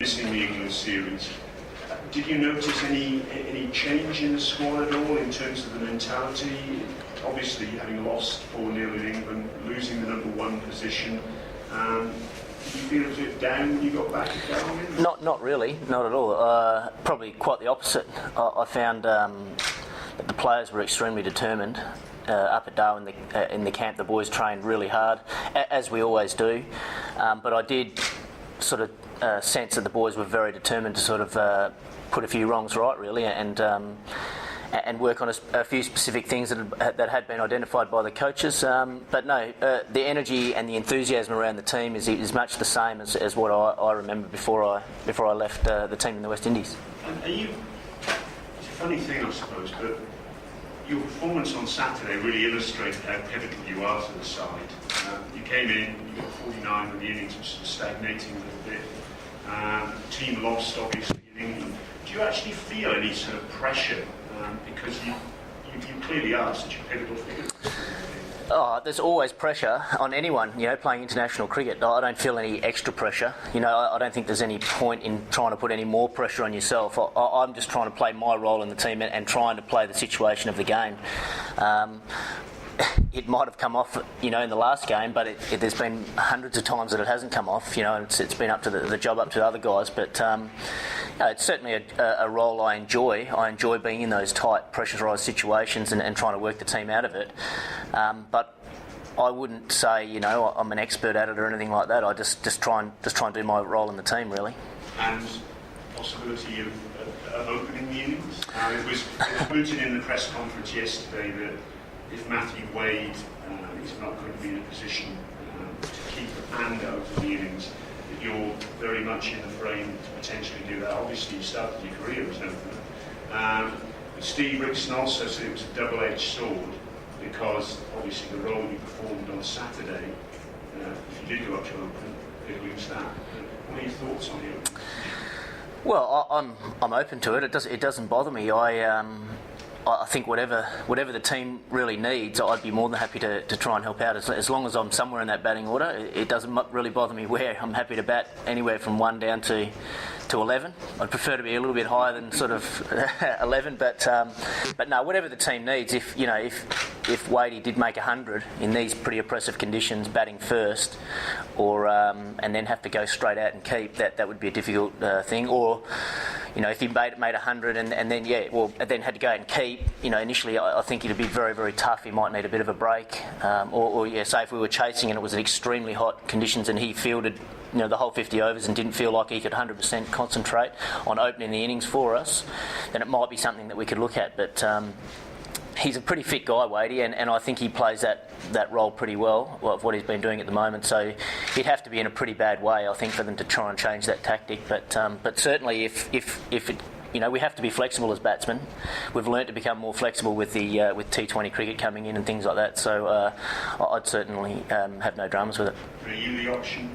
missing the England series. Did you notice any change in the squad at all in terms of the mentality? Obviously, having lost 4-0 in England, losing the number one position, did you feel a bit down when you got back at Darwin? Not really, not at all. Probably quite the opposite. I found that the players were extremely determined. Up at Darwin in the camp, the boys trained really hard, as we always do. But I did sort of sense that the boys were very determined to sort of put a few wrongs right, really, and work on a few specific things that had been identified by the coaches. But no, the energy and the enthusiasm around the team is much the same as what I remember before I left the team in the West Indies. It's a funny thing, I suppose, but your performance on Saturday really illustrated how pivotal you are to the side. You came in, you got 49 when the innings was sort of stagnating a little bit. The team lost, obviously, in England. Do you actually feel any sort of pressure? Because you clearly are such a pivotal figure. Oh, there's always pressure on anyone, playing international cricket. I don't feel any extra pressure. I don't think there's any point in trying to put any more pressure on yourself. I'm just trying to play my role in the team and trying to play the situation of the game. It might have come off, in the last game, but there's been hundreds of times that it hasn't come off. It's been up to the job up to the other guys. But it's certainly a role I enjoy. I enjoy being in those tight, pressurised situations and trying to work the team out of it. But I wouldn't say, I'm an expert at it or anything like that. I just try and do my role in the team, really. And possibility of opening the innings. It was mooted in the press conference yesterday that if Matthew Wade is not going to be in a position to keep a hand out of the innings, that you're very much in the frame to potentially do that. Obviously, you started your career as opener. But Steve Rickson also said it was a double-edged sword because obviously the role you performed on Saturday, if you did go up to open, you'd lose that. What are your thoughts on it? Well, I'm open to it. It doesn't bother me. I think whatever the team really needs, I'd be more than happy to try and help out. As long as I'm somewhere in that batting order, it doesn't really bother me where. I'm happy to bat anywhere from 1 down to 11. I'd prefer to be a little bit higher than sort of 11, but no, whatever the team needs. If Wadey did make 100 in these pretty oppressive conditions, batting first, or and then have to go straight out and keep, that would be a difficult thing. Or if he made 100 and then then had to go out and keep, initially I think it'd be very, very tough. He might need a bit of a break, or say if we were chasing and it was in extremely hot conditions and he fielded the whole 50 overs and didn't feel like he could 100% concentrate on opening the innings for us, then it might be something that we could look at. But he's a pretty fit guy, Wadey, and I think he plays that role pretty well, of what he's been doing at the moment. So he'd have to be in a pretty bad way, I think, for them to try and change that tactic. But certainly, if it, we have to be flexible as batsmen. We've learnt to become more flexible with the with T20 cricket coming in and things like that. So I'd certainly have no dramas with it. Are you the option